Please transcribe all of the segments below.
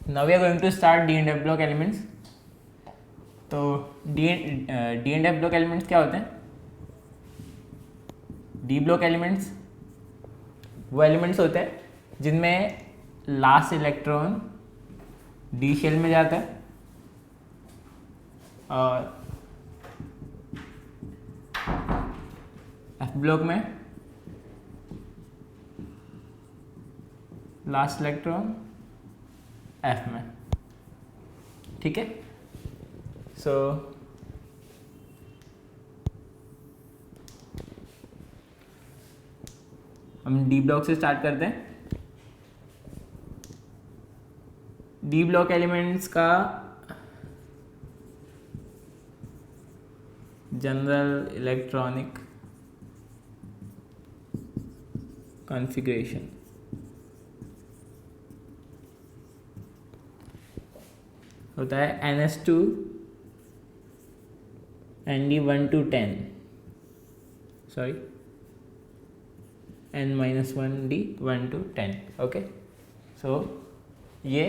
Now we are going to start D and F block elements. तो D and F block elements क्या होते हैं? D block elements वो एलिमेंट्स होते हैं जिनमें लास्ट इलेक्ट्रॉन डी शेल में जाता है और एफ ब्लॉक में लास्ट इलेक्ट्रॉन एफ में। ठीक है, सो हम डी ब्लॉक से स्टार्ट करते हैं। डी ब्लॉक एलिमेंट्स का जनरल इलेक्ट्रॉनिक कॉन्फ़िगरेशन होता है NS2 ND1 to 10, sorry N-1D 1 to 10। Okay, so ये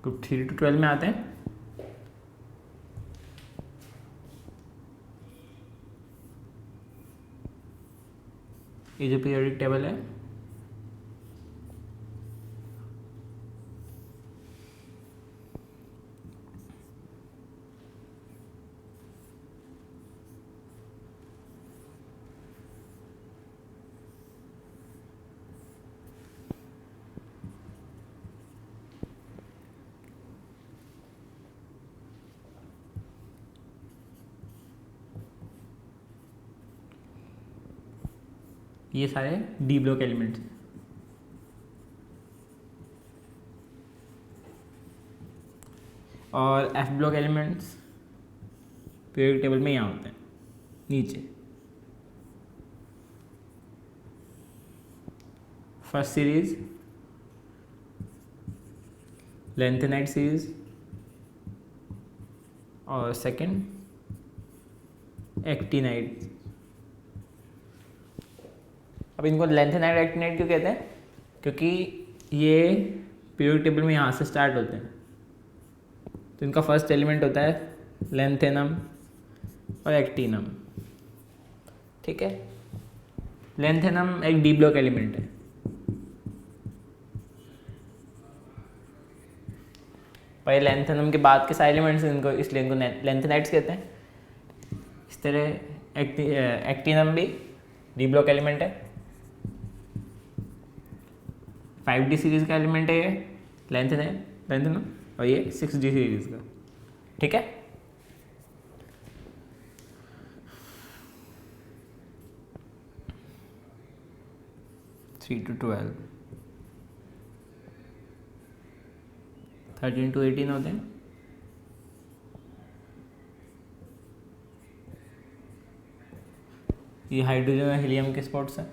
ग्रुप 3 to 12 में आते हैं। ये जो पीरियोडिक टेबल है ये सारे डी ब्लॉक एलिमेंट्स हैं। और F block elements periodic table में यहाँ होते हैं नीचे। फर्स्ट सीरीज लेंथेनाइट सीरीज और सेकंड एक्टिनाइट। अब इनको लेंथेनाइट एक्टिनाइट क्यों कहते हैं? क्योंकि ये पीरियोडिक टेबल में यहाँ से स्टार्ट होते हैं। तो इनका फर्स्ट एलिमेंट होता है लेंथेनम और एक्टिनम। ठीक है, लेंथेनम एक डी ब्लॉक एलिमेंट है। पर लेंथेनम के बाद के सारे एलिमेंट्स इनको, इसलिए इनको लेंथेनाइट्स कहते हैं। इस तरह एक्टिनम भी डी ब्लॉक एलिमेंट है। 5D सीरीज का एलिमेंट है ये लेंथेनम, और ये 6D सीरीज का। ठीक है, थ्री to 12, 13 to 18 होते हैं। ये हाइड्रोजन और हीलियम के स्पॉट्स हैं।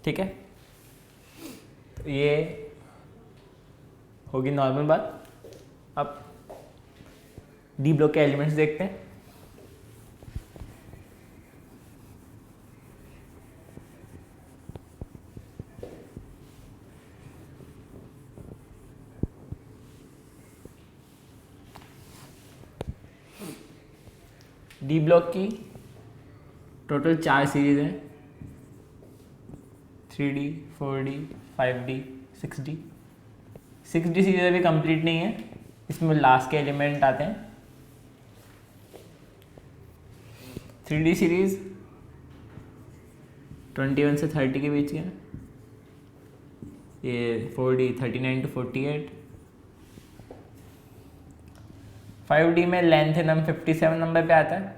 ठीक है, तो ये होगी नॉर्मल बात। अब डी ब्लॉक के एलिमेंट्स देखते हैं। डी ब्लॉक की टोटल 4 सीरीज हैं, 3D, 4D, 5D, 6D। 6D series अभी कंप्लीट नहीं है, इसमें लास्ट के एलिमेंट आते हैं। 3D सीरीज 21 से 30 के बीच के हैं। ये 4D 39 to 48। 5D में लेंथेनम 57 नंबर पे आता है,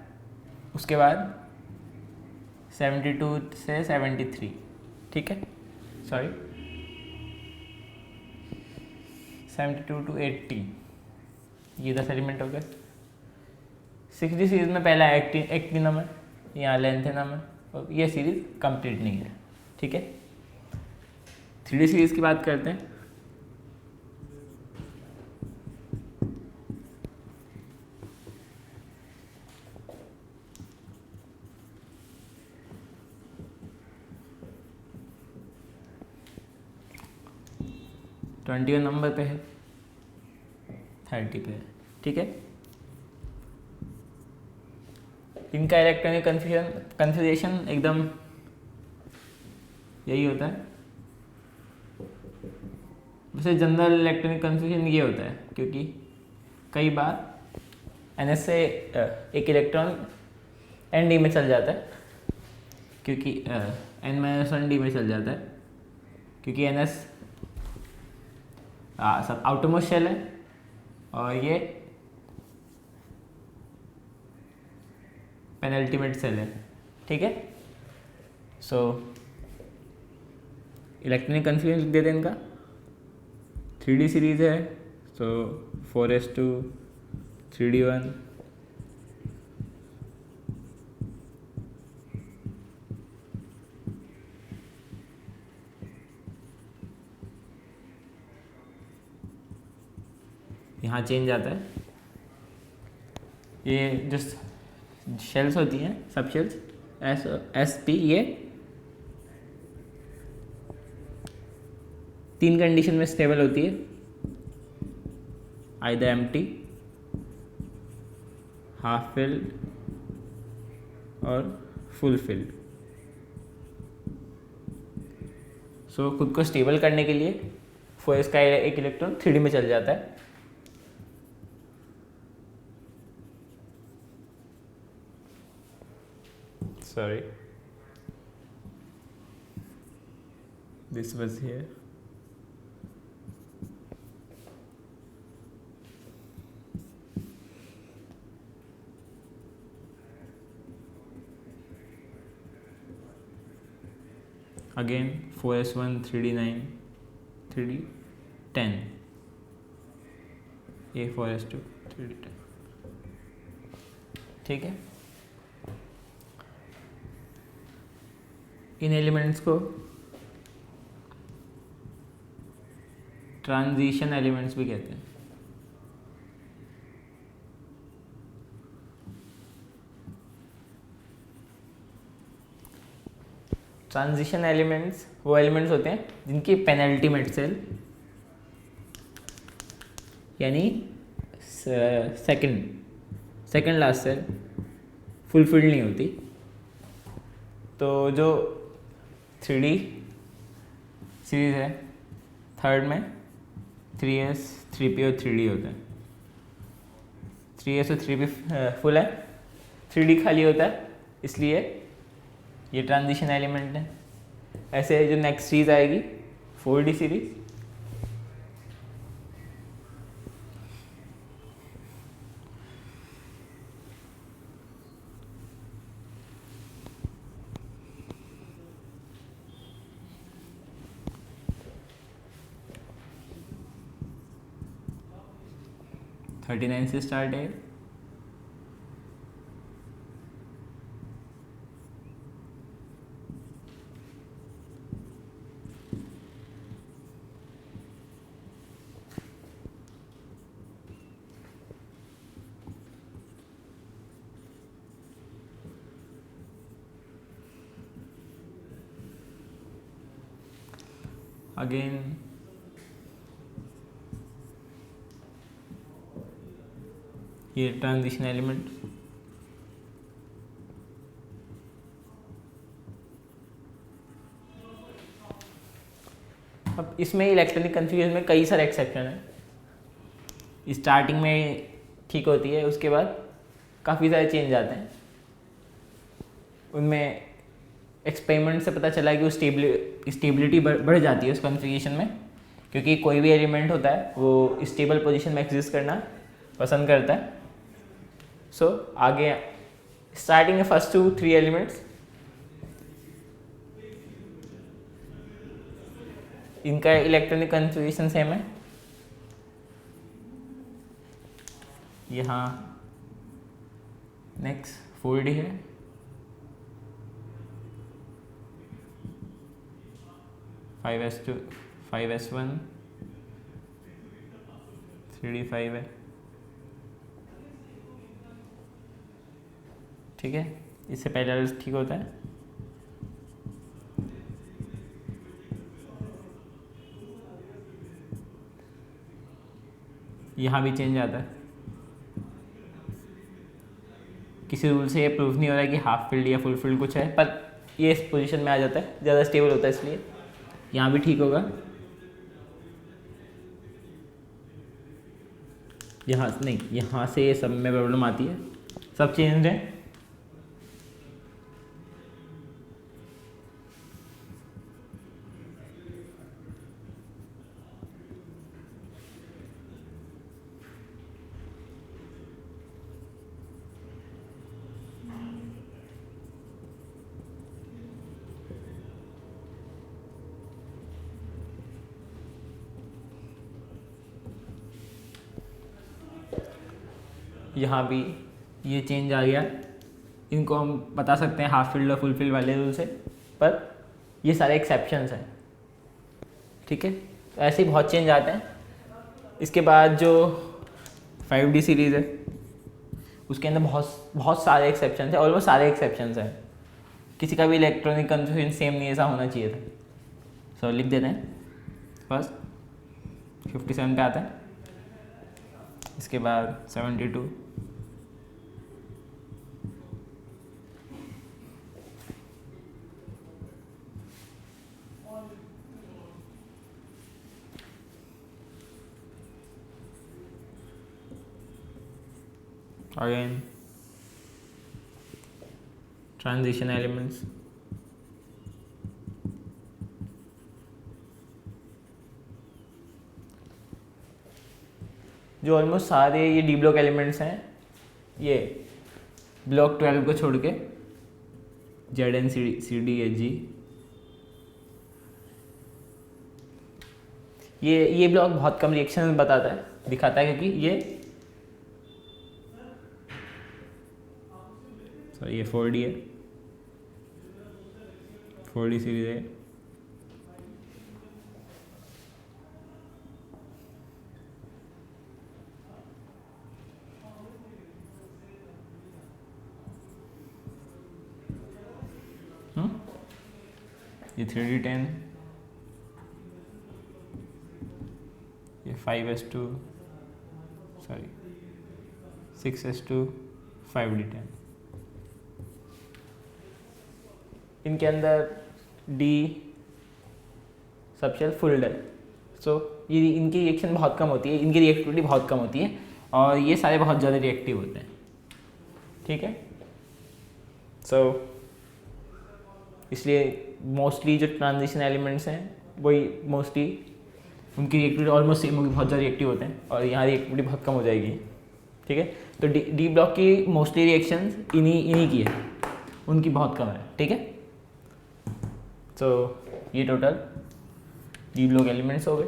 उसके बाद 72 से 73। ठीक है, सॉरी 72 to 80, ये 10 एलिमेंट हो गए। 6D सीरीज में पहला एक्टिनम है, यहाँ लेंथेनम है, और ये सीरीज कंप्लीट नहीं है। ठीक है, 3D सीरीज की बात करते हैं। ट्वेंटी नंबर पे है, 30 पे है। ठीक है, इनका इलेक्ट्रॉनिक कन्फिगरेशन एकदम यही होता है। वैसे जनरल इलेक्ट्रॉनिक कन्फ्यूजन ये होता है, क्योंकि कई बार NS से एक इलेक्ट्रॉन ND में चल जाता है, क्योंकि N-1D में चल जाता है, क्योंकि NS सब आउटरमोस्ट शेल है और ये पेनल्टीमेट सेल है। ठीक है, सो इलेक्ट्रॉनिक कन्फ्यूजन लिख देते हैं इनका। 3D सीरीज है, सो 4s2 3d1 यहाँ चेंज आता है। ये जो शेल्स होती हैं, सब शेल्स SP, ये 3 कंडीशन में स्टेबल होती है, आइदर एम्प्टी, हाफ फिल्ड और फुल फिल्ड। सो खुद को स्टेबल करने के लिए 4s का एक इलेक्ट्रॉन 3D में चल जाता है। Sorry, this was here. Again 4s1 3d9 3d10, ये 4s2 3d10। ठीक है, इन एलिमेंट्स को ट्रांजिशन एलिमेंट्स भी कहते हैं। ट्रांजिशन एलिमेंट्स वो एलिमेंट्स होते हैं जिनकी पेनल्टीमेट सेल, यानी सेकंड लास्ट सेल फुलफिल्ड नहीं होती। तो जो 3D सीरीज है, थर्ड में 3s 3p और 3d होता है। 3s और 3p फुल है, 3d खाली होता है, इसलिए ये ट्रांजिशन एलिमेंट है। ऐसे जो नेक्स्ट सीरीज आएगी 4D सीरीज, थर्टी 39 से स्टार्ट है। अगेन ये ट्रांजिशन एलिमेंट, अब इसमें इलेक्ट्रॉनिक कन्फ्यूजन में कई सारे एक्सेप्शन हैं। स्टार्टिंग में ठीक होती है, उसके बाद काफ़ी सारे चेंज आते हैं। उनमें एक्सपेरिमेंट से पता चला कि वो स्टेबिलिटी बढ़ जाती है उस कॉन्फ़िगरेशन में, क्योंकि कोई भी एलिमेंट होता है वो स्टेबल पोजीशन में एग्जिस्ट करना पसंद करता है। सो आगे स्टार्टिंग में फर्स्ट 2-3 एलिमेंट्स इनका इलेक्ट्रॉनिक कन्फिग्रेशन सेम है। यहाँ नेक्स्ट 4D है, 5s2 5s1 3d5 है, ठीक है। इससे पहले ठीक होता है। यहाँ भी चेंज आता है, किसी रूल से ये प्रूव नहीं हो रहा है कि हाफ फील्ड या फुल फील्ड कुछ है, पर ये इस पोजीशन में आ जाता है, ज़्यादा स्टेबल होता है, इसलिए यहाँ भी ठीक होगा। यहाँ नहीं, यहाँ से ये सब में प्रॉब्लम आती है, सब चेंज है। यहाँ भी ये चेंज आ गया। इनको हम बता सकते हैं हाफ फील्ड और फुल फील्ड वाले रूल से, पर ये सारे एक्सेप्शंस हैं, ठीक है। तो ऐसे ही बहुत चेंज आते हैं। इसके बाद जो 5D सीरीज़ है उसके अंदर बहुत सारे एक्सेप्शंस हैं, ऑलमोस्ट सारे एक्सेप्शंस हैं। किसी का भी इलेक्ट्रॉनिक कन्फिग्रेशन सेम नहीं ऐसा होना चाहिए था। सो लिख देते हैं। फर्स्ट 57 पे आता है, इसके बाद 72, अगेन ट्रांजिशन एलिमेंट्स, जो ऑलमोस्ट सारे ये डी ब्लॉक एलिमेंट्स हैं, ये ब्लॉक 12 को छोड़ के ZNCD ये ब्लॉक बहुत कम रिएक्शन बताता है, दिखाता है, क्योंकि ये 4D है, 4D सीरीज है। ये 3D10, ये 5s2 सॉरी 6s2 5D10। इनके अंदर D सबशेल फुल्ड है, सो ये इनकी रिएक्शन बहुत कम होती है, इनकी रिएक्टिविटी बहुत कम होती है, और ये सारे बहुत ज़्यादा रिएक्टिव होते हैं, ठीक है। सो इसलिए मोस्टली जो ट्रांजिशन एलिमेंट्स हैं वही मोस्टली उनकी रिएक्टिविटी ऑलमोस्ट सेम होगी, बहुत ज़्यादा रिएक्टिव होते हैं, और यहाँ रिएक्टिविटी बहुत कम हो जाएगी, ठीक है। तो डी ब्लॉक की मोस्टली रिएक्शंस इन्हीं की है, उनकी बहुत कम है, ठीक है। तो ये टोटल डी ब्लॉक एलिमेंट्स हो गए।